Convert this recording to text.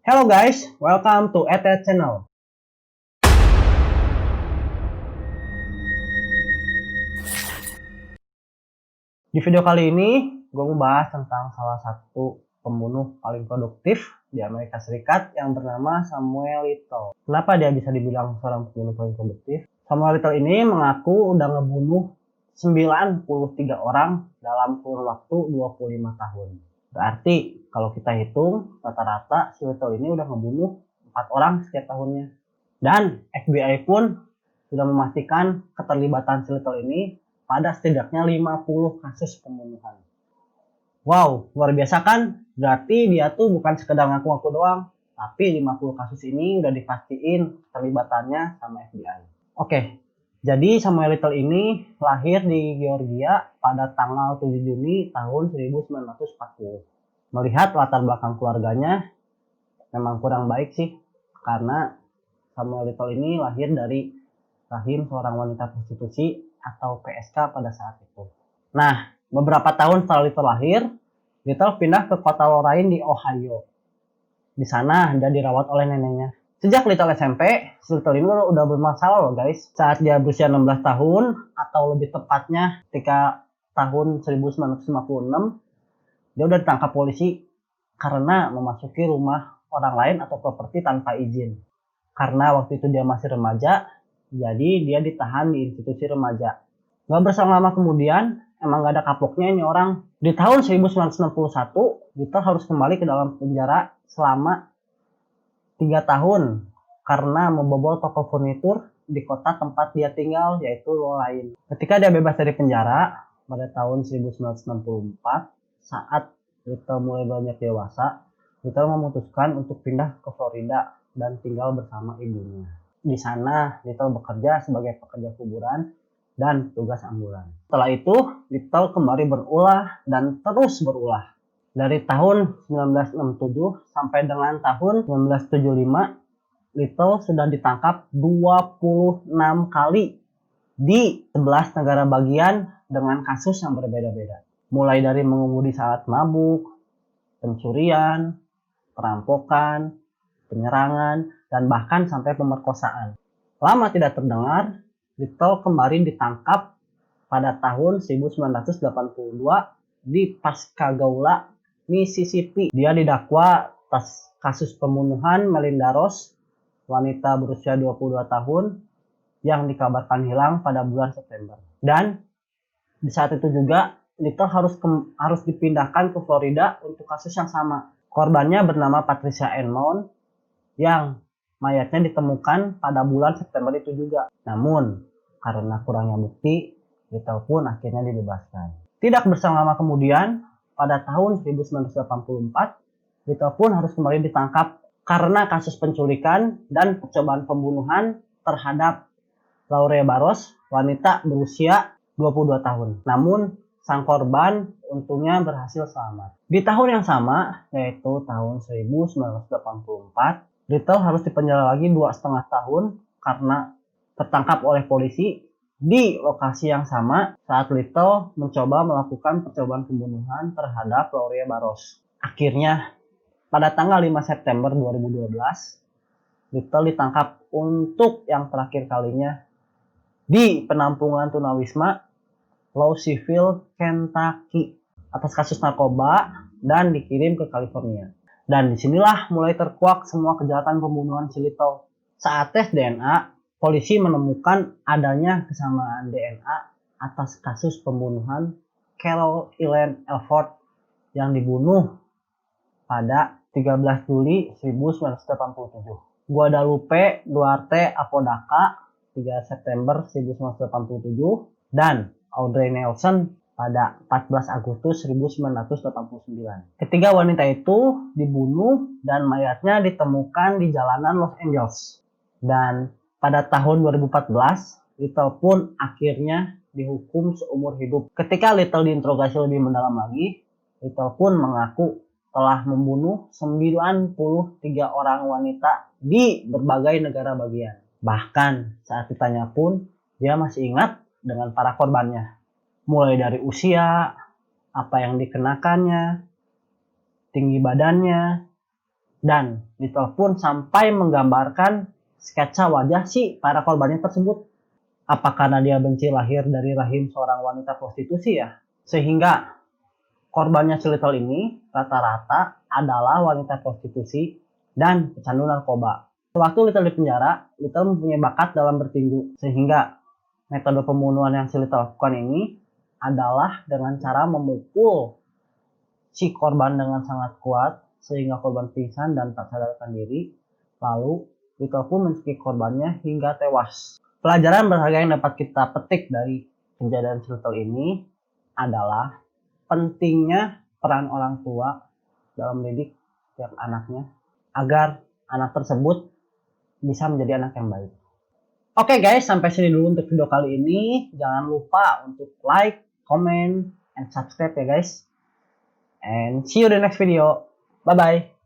Hello guys, welcome to ETE Channel. Di video kali ini, gue mau bahas tentang salah satu pembunuh paling produktif di Amerika Serikat yang bernama Samuel Little. Kenapa dia bisa dibilang seorang pembunuh paling produktif? Samuel Little ini mengaku udah ngebunuh 93 orang dalam kurun waktu 25 tahun. Berarti kalau kita hitung rata-rata si Little ini udah ngebunuh 4 orang setiap tahunnya. Dan FBI pun sudah memastikan keterlibatan si Little ini pada setidaknya 50 kasus pembunuhan. Wow, luar biasa kan? Berarti dia tuh bukan sekedar ngaku-ngaku doang, tapi 50 kasus ini udah dipastiin keterlibatannya sama FBI. Oke, jadi Samuel Little ini lahir di Georgia pada tanggal 7 Juni tahun 1940. Melihat latar belakang keluarganya, memang kurang baik sih, karena Samuel Little ini lahir dari rahim seorang wanita prostitusi atau PSK pada saat itu. Nah, beberapa tahun setelah Little lahir, Little pindah ke kota Lorain di Ohio. Di sana dia dirawat oleh neneknya. Sejak Little SMP, Little ini udah bermasalah loh guys. Saat dia berusia 16 tahun, atau lebih tepatnya ketika tahun 1956, dia udah ditangkap polisi karena memasuki rumah orang lain atau properti tanpa izin. Karena waktu itu dia masih remaja, jadi dia ditahan di institusi remaja. Gak berselang lama kemudian, emang gak ada kapoknya ini orang. Di tahun 1961, Little harus kembali ke dalam penjara selama 3 tahun karena membobol toko furnitur di kota tempat dia tinggal, yaitu Lorain. Ketika dia bebas dari penjara pada tahun 1964, saat Little mulai banyak dewasa, Little memutuskan untuk pindah ke Florida dan tinggal bersama ibunya. Di sana, Little bekerja sebagai pekerja kuburan dan tugas ambulan. Setelah itu, Little kembali berulah dan terus berulah. Dari tahun 1967 sampai dengan tahun 1975, Little sudah ditangkap 26 kali di 11 negara bagian dengan kasus yang berbeda-beda. Mulai dari mengemudi saat mabuk, pencurian, perampokan, penyerangan, dan bahkan sampai pemerkosaan. Lama tidak terdengar, Little kembali ditangkap pada tahun 1982 di Pascagoula, Mississippi. Dia didakwa atas kasus pembunuhan Melinda Rose, wanita berusia 22 tahun yang dikabarkan hilang pada bulan September. Dan di saat itu juga Little harus dipindahkan ke Florida untuk kasus yang sama. Korbannya bernama Patricia Enmon yang mayatnya ditemukan pada bulan September itu juga. Namun, karena kurangnya bukti, Little pun akhirnya dibebaskan. Tidak berselang lama kemudian, pada tahun 1984, Little pun harus kembali ditangkap karena kasus penculikan dan percobaan pembunuhan terhadap Laurea Barros, wanita berusia 22 tahun. Namun, sang korban untungnya berhasil selamat. Di tahun yang sama, yaitu tahun 1984, Little harus dipenjara lagi 2,5 tahun karena tertangkap oleh polisi di lokasi yang sama saat Little mencoba melakukan percobaan pembunuhan terhadap Laurea Barros. Akhirnya, pada tanggal 5 September 2012, Little ditangkap untuk yang terakhir kalinya di penampungan tunawisma Louisville, Kentucky atas kasus narkoba dan dikirim ke California. Dan disinilah mulai terkuak semua kejahatan pembunuhan si Little. Saat tes DNA, polisi menemukan adanya kesamaan DNA atas kasus pembunuhan Carol Elaine Elford yang dibunuh pada 13 Juli 1987. Guadalupe Duarte Apodaca 3 September 1987 dan Audrey Nelson pada 14 Agustus 1989. Ketiga wanita itu dibunuh dan mayatnya ditemukan di jalanan Los Angeles. Dan pada tahun 2014, Little pun akhirnya dihukum seumur hidup. Ketika Little diinterogasi lebih mendalam lagi, Little pun mengaku telah membunuh 93 orang wanita di berbagai negara bagian. Bahkan saat ditanya pun, dia masih ingat dengan para korbannya. Mulai dari usia, apa yang dikenakannya, tinggi badannya, Dan Little pun sampai menggambarkan sketsa wajah si para korbannya tersebut. Apa karena dia benci lahir dari rahim seorang wanita prostitusi ya? Sehingga korbannya si Little ini rata-rata adalah wanita prostitusi dan pecandu narkoba. Sewaktu Little di penjara, Little mempunyai bakat dalam bertinju. Sehingga metode pembunuhan yang si Little lakukan ini adalah dengan cara memukul si korban dengan sangat kuat sehingga korban pingsan dan tak sadarkan diri. Lalu Little pun mencekik korbannya hingga tewas. Pelajaran berharga yang dapat kita petik dari kejadian si Little ini adalah pentingnya peran orang tua dalam mendidik setiap anaknya agar anak tersebut bisa menjadi anak yang baik. Oke guys, sampai sini dulu untuk video kali ini. Jangan lupa untuk like, comment, and subscribe ya guys. And see you in the next video. Bye bye.